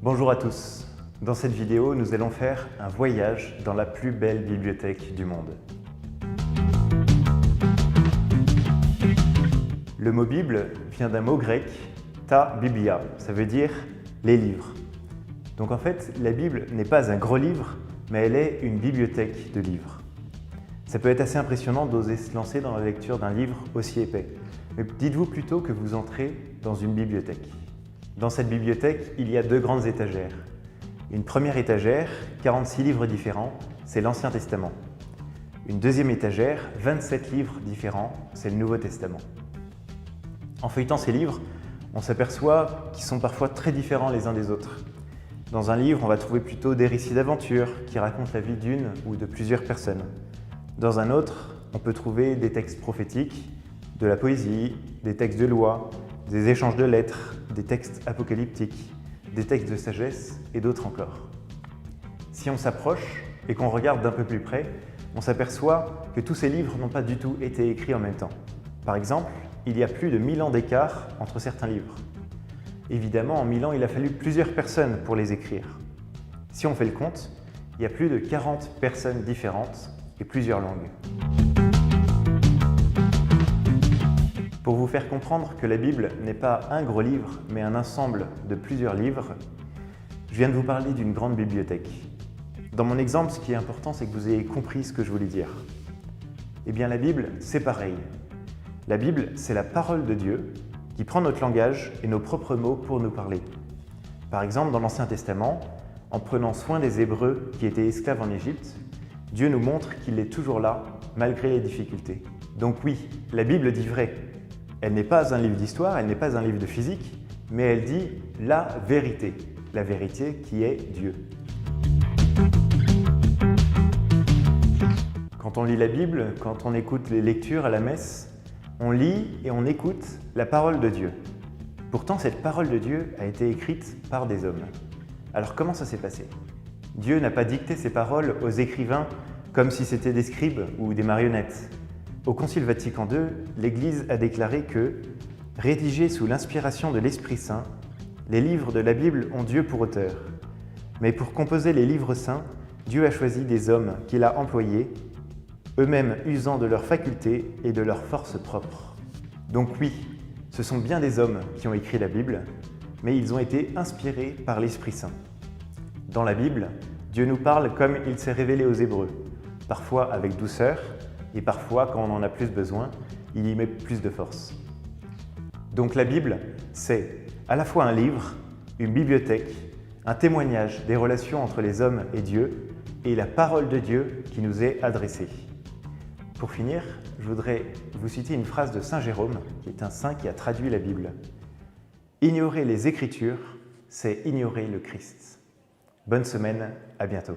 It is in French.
Bonjour à tous. Dans cette vidéo, nous allons faire un voyage dans la plus belle bibliothèque du monde. Le mot Bible vient d'un mot grec, ta biblia, ça veut dire les livres. Donc en fait, la Bible n'est pas un gros livre, mais elle est une bibliothèque de livres. Ça peut être assez impressionnant d'oser se lancer dans la lecture d'un livre aussi épais. Mais dites-vous plutôt que vous entrez dans une bibliothèque. Dans cette bibliothèque, il y a deux grandes étagères. Une première étagère, 46 livres différents, c'est l'Ancien Testament. Une deuxième étagère, 27 livres différents, c'est le Nouveau Testament. En feuilletant ces livres, on s'aperçoit qu'ils sont parfois très différents les uns des autres. Dans un livre, on va trouver plutôt des récits d'aventure qui racontent la vie d'une ou de plusieurs personnes. Dans un autre, on peut trouver des textes prophétiques, de la poésie, des textes de loi, des échanges de lettres, des textes apocalyptiques, des textes de sagesse et d'autres encore. Si on s'approche et qu'on regarde d'un peu plus près, on s'aperçoit que tous ces livres n'ont pas du tout été écrits en même temps. Par exemple, il y a plus de 1000 ans d'écart entre certains livres. Évidemment, en 1000 ans, il a fallu plusieurs personnes pour les écrire. Si on fait le compte, il y a plus de 40 personnes différentes et plusieurs langues. Pour vous faire comprendre que la Bible n'est pas un gros livre, mais un ensemble de plusieurs livres, je viens de vous parler d'une grande bibliothèque. Dans mon exemple, ce qui est important, c'est que vous ayez compris ce que je voulais dire. Eh bien, la Bible, c'est pareil. La Bible, c'est la parole de Dieu qui prend notre langage et nos propres mots pour nous parler. Par exemple, dans l'Ancien Testament, en prenant soin des Hébreux qui étaient esclaves en Égypte, Dieu nous montre qu'il est toujours là, malgré les difficultés. Donc oui, la Bible dit vrai. Elle n'est pas un livre d'histoire, elle n'est pas un livre de physique, mais elle dit la vérité qui est Dieu. Quand on lit la Bible, quand on écoute les lectures à la messe, on lit et on écoute la parole de Dieu. Pourtant, cette parole de Dieu a été écrite par des hommes. Alors comment ça s'est passé? Dieu n'a pas dicté ses paroles aux écrivains comme si c'était des scribes ou des marionnettes. Au Concile Vatican II, l'Église a déclaré que, rédigés sous l'inspiration de l'Esprit Saint, les livres de la Bible ont Dieu pour auteur. Mais pour composer les livres saints, Dieu a choisi des hommes qu'il a employés, eux-mêmes usant de leurs facultés et de leurs forces propres. Donc oui, ce sont bien des hommes qui ont écrit la Bible, mais ils ont été inspirés par l'Esprit Saint. Dans la Bible, Dieu nous parle comme il s'est révélé aux Hébreux, parfois avec douceur, et parfois, quand on en a plus besoin, il y met plus de force. Donc la Bible, c'est à la fois un livre, une bibliothèque, un témoignage des relations entre les hommes et Dieu, et la parole de Dieu qui nous est adressée. Pour finir, je voudrais vous citer une phrase de Saint Jérôme, qui est un saint qui a traduit la Bible. « Ignorer les Écritures, c'est ignorer le Christ. » Bonne semaine, à bientôt.